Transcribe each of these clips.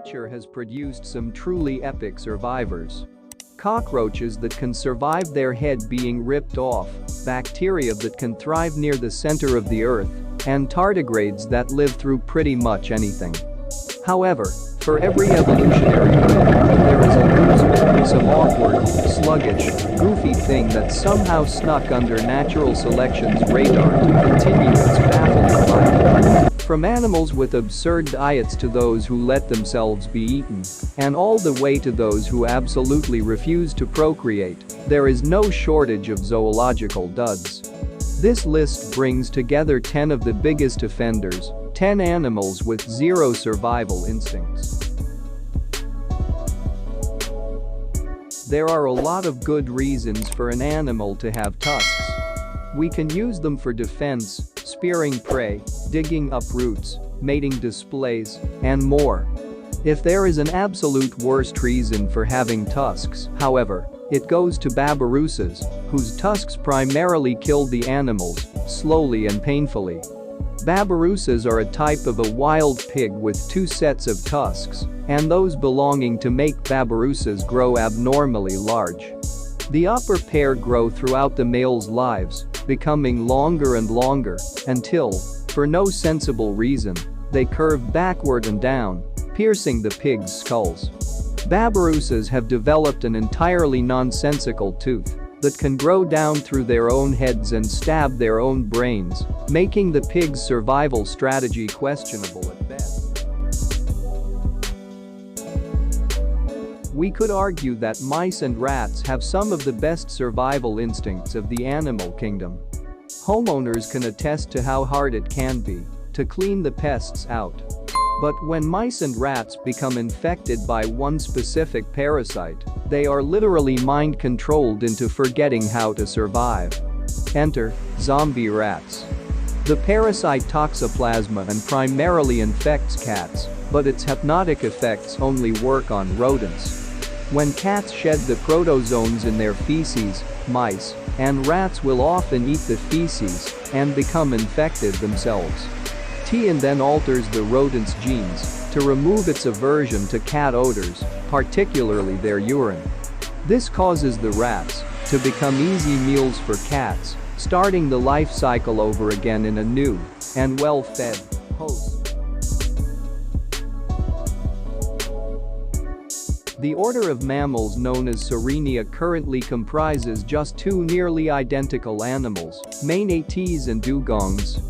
nature has produced some truly epic survivors. Cockroaches that can survive their head being ripped off, bacteria that can thrive near the center of the earth, and tardigrades that live through pretty much anything. However, for every evolutionary group, there is a loose, some awkward, sluggish, goofy thing that somehow snuck under natural selection's radar to continue its baffling life. From animals with absurd diets to those who let themselves be eaten, and all the way to those who absolutely refuse to procreate, there is no shortage of zoological duds. This list brings together 10 of the biggest offenders, 10 animals with zero survival instincts. There are a lot of good reasons for an animal to have tusks. We can use them for defense, spearing prey, digging up roots, mating displays, and more. If there is an absolute worst reason for having tusks, however, it goes to babirussas, whose tusks primarily kill the animals, slowly and painfully. Babirussas are a type of a wild pig with 2 sets of tusks, and those belonging to make babirussas grow abnormally large. The upper pair grow throughout the male's lives, becoming longer and longer, until, for no sensible reason, they curve backward and down, piercing the pig's skulls. Babirussas have developed an entirely nonsensical tooth that can grow down through their own heads and stab their own brains, making the pig's survival strategy questionable at best. We could argue that mice and rats have some of the best survival instincts of the animal kingdom. Homeowners can attest to how hard it can be to clean the pests out. But when mice and rats become infected by one specific parasite, they are literally mind-controlled into forgetting how to survive. Enter zombie rats. The parasite toxoplasma and primarily infects cats, but its hypnotic effects only work on rodents. When cats shed the protozoans in their feces, mice and rats will often eat the feces and become infected themselves. TN then alters the rodent's genes to remove its aversion to cat odors, particularly their urine. This causes the rats to become easy meals for cats, starting the life cycle over again in a new and well-fed host. The order of mammals known as Sirenia currently comprises just 2 nearly identical animals, manatees and dugongs.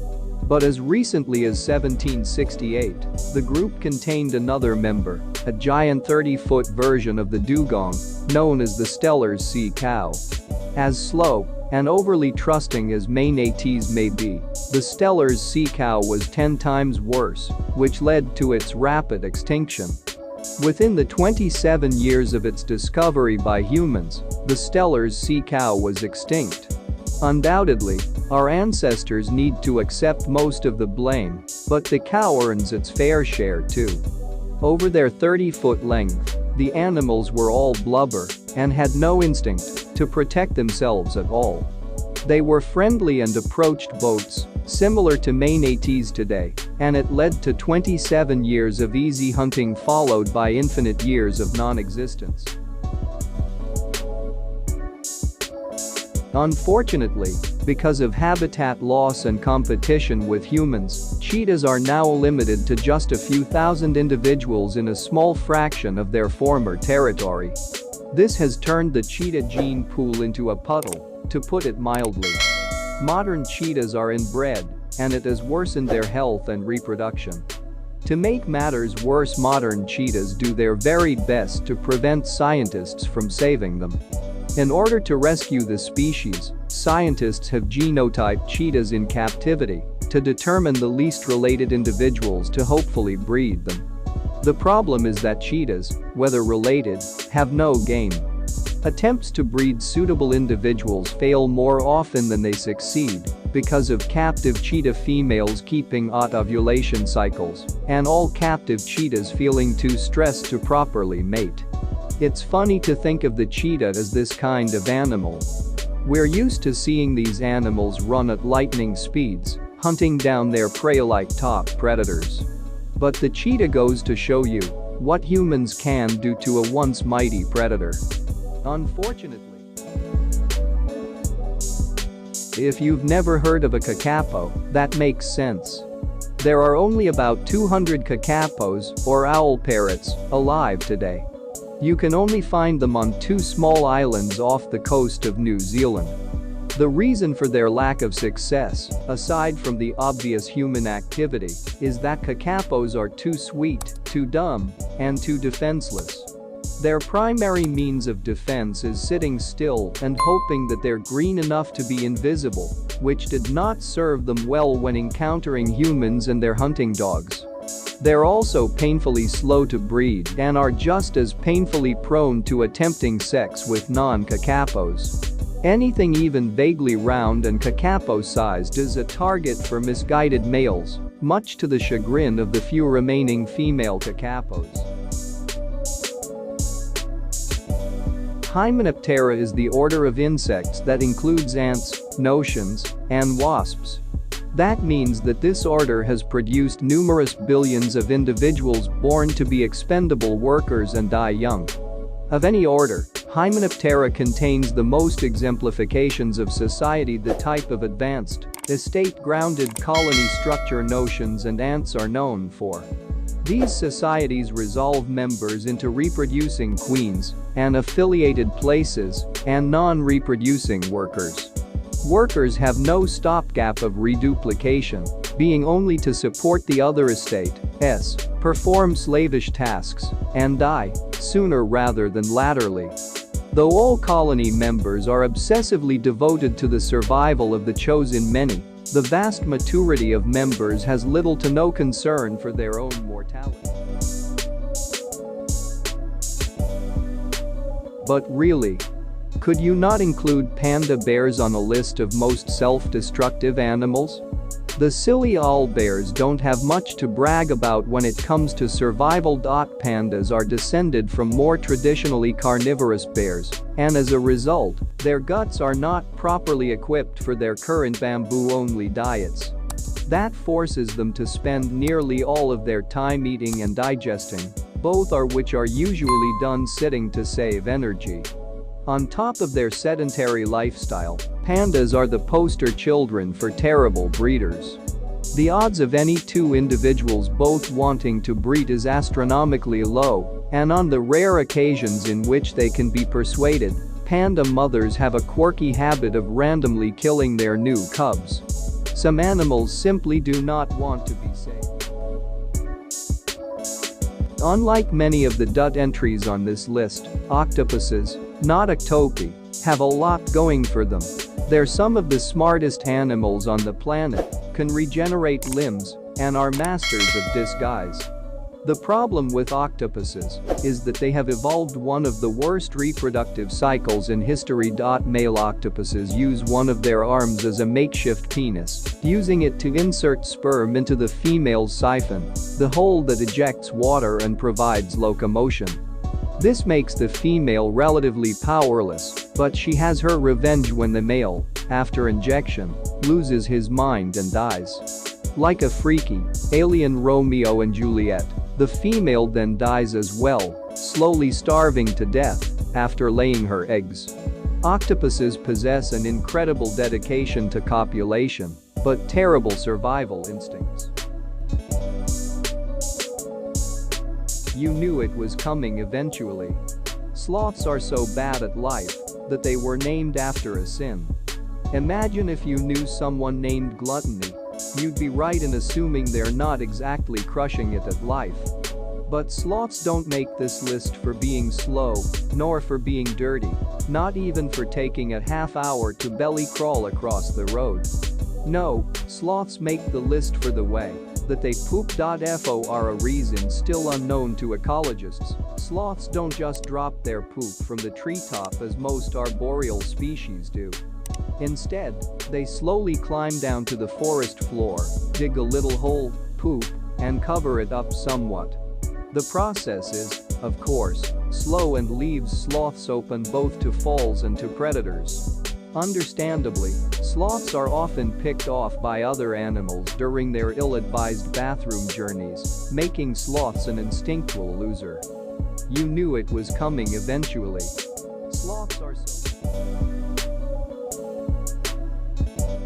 But as recently as 1768, the group contained another member, a giant 30-foot version of the dugong, known as the Steller's sea cow. As slow and overly trusting as manatees may be, the Steller's sea cow was 10 times worse, which led to its rapid extinction. Within the 27 years of its discovery by humans, the Steller's sea cow was extinct. Undoubtedly, our ancestors need to accept most of the blame, but the cow earns its fair share too. Over their 30-foot length, the animals were all blubber and had no instinct to protect themselves at all. They were friendly and approached boats, similar to manatees today, and it led to 27 years of easy hunting followed by infinite years of non-existence. Unfortunately, because of habitat loss and competition with humans, cheetahs are now limited to just a few thousand individuals in a small fraction of their former territory. This has turned the cheetah gene pool into a puddle, to put it mildly. Modern cheetahs are inbred, and it has worsened their health and reproduction. To make matters worse, modern cheetahs do their very best to prevent scientists from saving them. In order to rescue the species, scientists have genotyped cheetahs in captivity to determine the least related individuals to hopefully breed them. The problem is that cheetahs, whether related, have no game. Attempts to breed suitable individuals fail more often than they succeed because of captive cheetah females keeping odd ovulation cycles and all captive cheetahs feeling too stressed to properly mate. It's funny to think of the cheetah as this kind of animal. We're used to seeing these animals run at lightning speeds, hunting down their prey like top predators. But the cheetah goes to show you what humans can do to a once mighty predator. Unfortunately, if you've never heard of a kakapo, that makes sense. There are only about 200 kakapos, or owl parrots, alive today. You can only find them on 2 small islands off the coast of New Zealand. The reason for their lack of success, aside from the obvious human activity, is that kakapos are too sweet, too dumb, and too defenseless. Their primary means of defense is sitting still and hoping that they're green enough to be invisible, which did not serve them well when encountering humans and their hunting dogs. They're also painfully slow to breed and are just as painfully prone to attempting sex with non-kakapos. Anything even vaguely round and kakapo-sized is a target for misguided males, much to the chagrin of the few remaining female kakapos. Hymenoptera is the order of insects that includes ants, notions, and wasps. That means that this order has produced numerous billions of individuals born to be expendable workers and die young. Of any order, Hymenoptera contains the most exemplifications of society. The type of advanced, estate-grounded colony structure notions and ants are known for. These societies resolve members into reproducing queens and affiliated places and non-reproducing workers. Workers have no stopgap of reduplication, being only to support the other estates, perform slavish tasks, and die sooner rather than laterally. Though all colony members are obsessively devoted to the survival of the chosen many, the vast majority of members has little to no concern for their own mortality. But really, could you not include panda bears on a list of most self-destructive animals? The silly owlbears don't have much to brag about when it comes to survival. Pandas are descended from more traditionally carnivorous bears, and as a result, their guts are not properly equipped for their current bamboo-only diets. That forces them to spend nearly all of their time eating and digesting, both are which are usually done sitting to save energy. On top of their sedentary lifestyle, pandas are the poster children for terrible breeders. The odds of any 2 individuals both wanting to breed is astronomically low, and on the rare occasions in which they can be persuaded, panda mothers have a quirky habit of randomly killing their new cubs. Some animals simply do not want to be saved. Unlike many of the entries on this list, octopuses, not octopi, have a lot going for them. They're some of the smartest animals on the planet, can regenerate limbs, and are masters of disguise. The problem with octopuses is that they have evolved one of the worst reproductive cycles in history. Male octopuses use one of their arms as a makeshift penis, using it to insert sperm into the female's siphon, the hole that ejects water and provides locomotion. This makes the female relatively powerless, but she has her revenge when the male, after injection, loses his mind and dies. Like a freaky, alien Romeo and Juliet, the female then dies as well, slowly starving to death after laying her eggs. Octopuses possess an incredible dedication to copulation, but terrible survival instincts. You knew it was coming eventually. Sloths are so bad at life that they were named after a sin. Imagine if you knew someone named gluttony. You'd be right in assuming they're not exactly crushing it at life. But sloths don't make this list for being slow, nor for being dirty, not even for taking a half hour to belly crawl across the road. No, sloths make the list for the way that they poop. For a reason still unknown to ecologists, sloths don't just drop their poop from the treetop as most arboreal species do. Instead, they slowly climb down to the forest floor, dig a little hole, poop, and cover it up somewhat. The process is, of course, slow and leaves sloths open both to falls and to predators. Understandably, sloths are often picked off by other animals during their ill-advised bathroom journeys, making sloths an instinctual loser. You knew it was coming eventually. Sloths are so.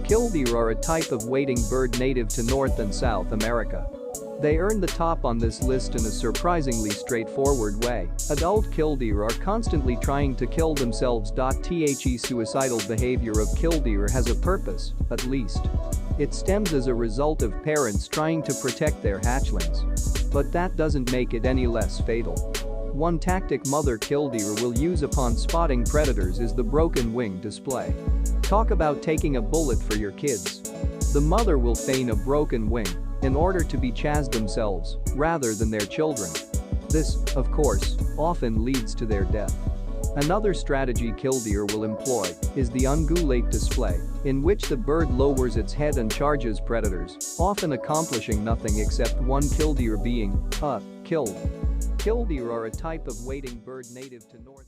Killdeer are a type of wading bird native to North and South America. They earn the top on this list in a surprisingly straightforward way. Adult killdeer are constantly trying to kill themselves. The suicidal behavior of killdeer has a purpose, at least. It stems as a result of parents trying to protect their hatchlings. But that doesn't make it any less fatal. One tactic mother killdeer will use upon spotting predators is the broken wing display. Talk about taking a bullet for your kids. The mother will feign a broken wing in order to be chased themselves rather than their children. This, of course, often leads to their death. Another strategy killdeer will employ is the ungulate display, in which the bird lowers its head and charges predators, often accomplishing nothing except one killdeer being killed. Killdeer are a type of wading bird native to North